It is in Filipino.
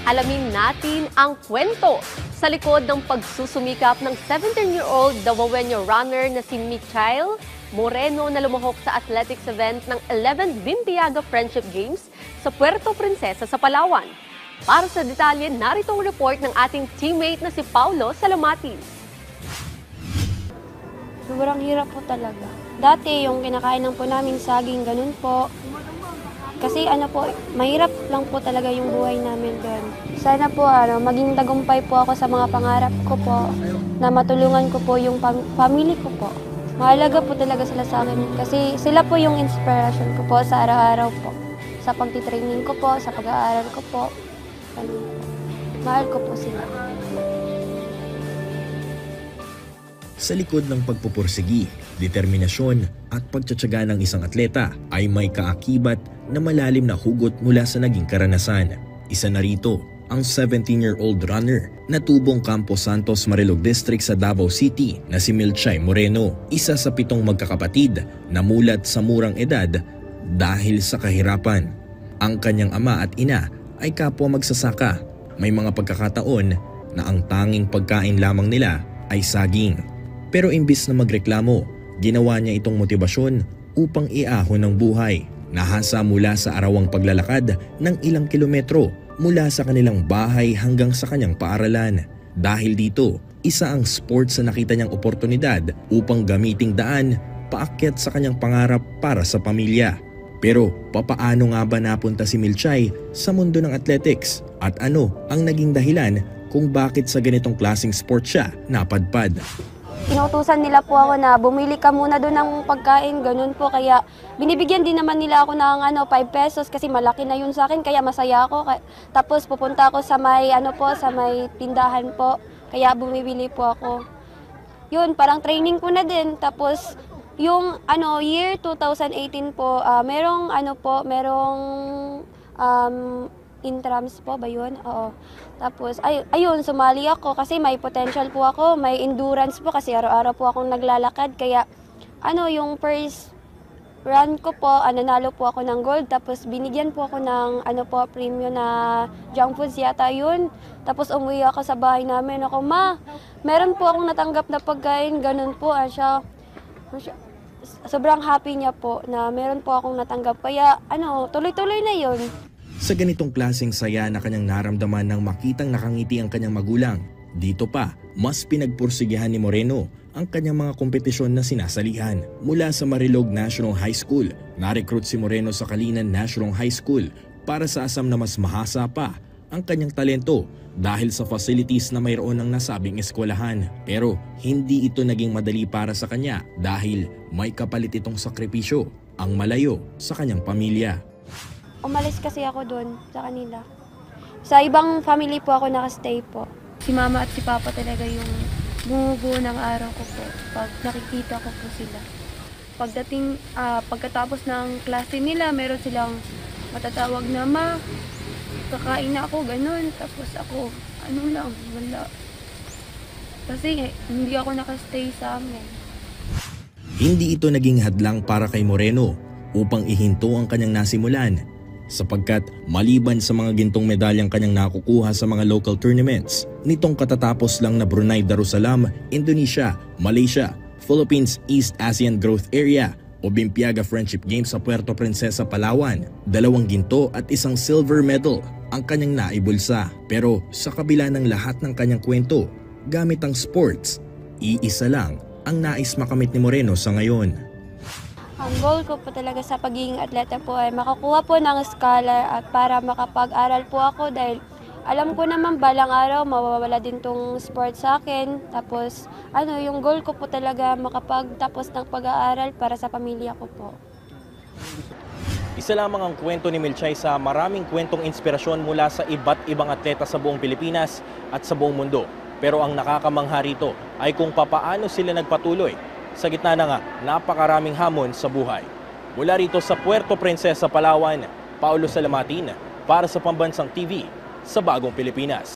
Alamin natin ang kwento sa likod ng pagsusumikap ng 17-year-old Dawawenyo runner na si Michael Moreno na lumahok sa athletics event ng 11th Bimbiyaga Friendship Games sa Puerto Princesa sa Palawan. Para sa detalye, narito ang report ng ating teammate na si Paulo Salamatis. Sobrang hirap po talaga. Dati yung kinakain lang po namin saging, ganun po. Kasi mahirap lang po talaga yung buhay namin doon. Sana po maging tagumpay po ako sa mga pangarap ko po, na matulungan ko po yung family ko po. Mahalaga po talaga sila sa akin kasi sila po yung inspiration ko po sa araw-araw po. Sa pagtitraining ko po, sa pag-aaral ko po. Mahal ko po sila. Sa likod ng pagpupursigi, determinasyon at pagtsatsaga ng isang atleta ay may kaakibat na malalim na hugot mula sa naging karanasan. Isa na rito ang 17-year-old runner na tubong Campo Santos, Marilog District sa Davao City na si Milchay Moreno. Isa sa 7 magkakapatid na mulat sa murang edad dahil sa kahirapan. Ang kanyang ama at ina ay kapwa magsasaka. May mga pagkakataon na ang tanging pagkain lamang nila ay saging. Pero imbis na magreklamo, ginawa niya itong motibasyon upang iahon ang buhay. Nahasa mula sa arawang paglalakad ng ilang kilometro mula sa kanilang bahay hanggang sa kanyang paaralan. Dahil dito, isa ang sports na nakita niyang oportunidad upang gamiting daan paakyat sa kanyang pangarap para sa pamilya. Pero papaano nga ba napunta si Milchay sa mundo ng athletics? At ano ang naging dahilan kung bakit sa ganitong klaseng sport siya napadpad? Inutusan nila po ako na bumili ka muna doon ng pagkain, ganun po. Kaya binibigyan din naman nila ako ng 5 pesos kasi malaki na yun sa akin, kaya masaya ako. Tapos pupunta ako sa may, sa may tindahan po, kaya bumibili po ako. Yun, parang training ko na din. Tapos yung year 2018 po, merong intrams po ba yun? Oo. Tapos, ayun, sumali ako kasi may potential po ako, may endurance po kasi araw-araw po akong naglalakad. Kaya, yung first run ko po, nanalo po ako ng gold. Tapos, binigyan po ako ng, premium na junk foods yata yun. Tapos, umuwi ako sa bahay namin. Ma, meron po akong natanggap na pagkain, ganun po. Sobrang happy niya po na meron po akong natanggap. Kaya, tuloy-tuloy na yun. Sa ganitong klaseng saya na kanyang naramdaman nang makitang nakangiti ang kanyang magulang, dito pa mas pinagpursigihan ni Moreno ang kanyang mga kompetisyon na sinasalihan. Mula sa Marilog National High School, na-recruit si Moreno sa Kalinan National High School para sa asam na mas mahasa pa ang kanyang talento dahil sa facilities na mayroon ng nasabing eskwelahan. Pero hindi ito naging madali para sa kanya dahil may kapalit itong sakripisyo, ang malayo sa kanyang pamilya. Umalis kasi ako doon sa kanila. Sa ibang family po ako nakastay po. Si mama at si papa talaga yung bumubuo ng araw ko po pag nakikita ko po sila. Pagkatapos ng klase nila, meron silang matatawag na, "Ma, kakain na ako," ganun. Tapos ako, wala. Kasi hindi ako nakastay sa amin. Hindi ito naging hadlang para kay Moreno upang ihinto ang kanyang nasimulan, sapagkat maliban sa mga gintong medalyang kanyang nakukuha sa mga local tournaments, nitong katatapos lang na Brunei Darussalam, Indonesia, Malaysia, Philippines East Asian Growth Area o Bimbiyaga Friendship Games sa Puerto Princesa, Palawan, 2 ginto at 1 silver medal ang kanyang naibulsa. Pero sa kabila ng lahat ng kanyang kwento, gamit ang sports, iisa lang ang nais makamit ni Moreno sa ngayon. Ang goal ko po talaga sa pagiging atleta po ay makakuha po ng scholar at para makapag-aral po ako dahil alam ko naman balang araw mawawala din tong sport sa akin. Tapos yung goal ko po talaga makapagtapos ng pag-aaral para sa pamilya ko po. Isa lamang ang kwento ni Milchay sa maraming kwentong inspirasyon mula sa iba't ibang atleta sa buong Pilipinas at sa buong mundo. Pero ang nakakamangha rito ay kung papaano sila nagpatuloy sa gitna ng napakaraming hamon sa buhay. Mula rito sa Puerto Princesa, Palawan, Paulo Salamatin para sa Pambansang TV sa Bagong Pilipinas.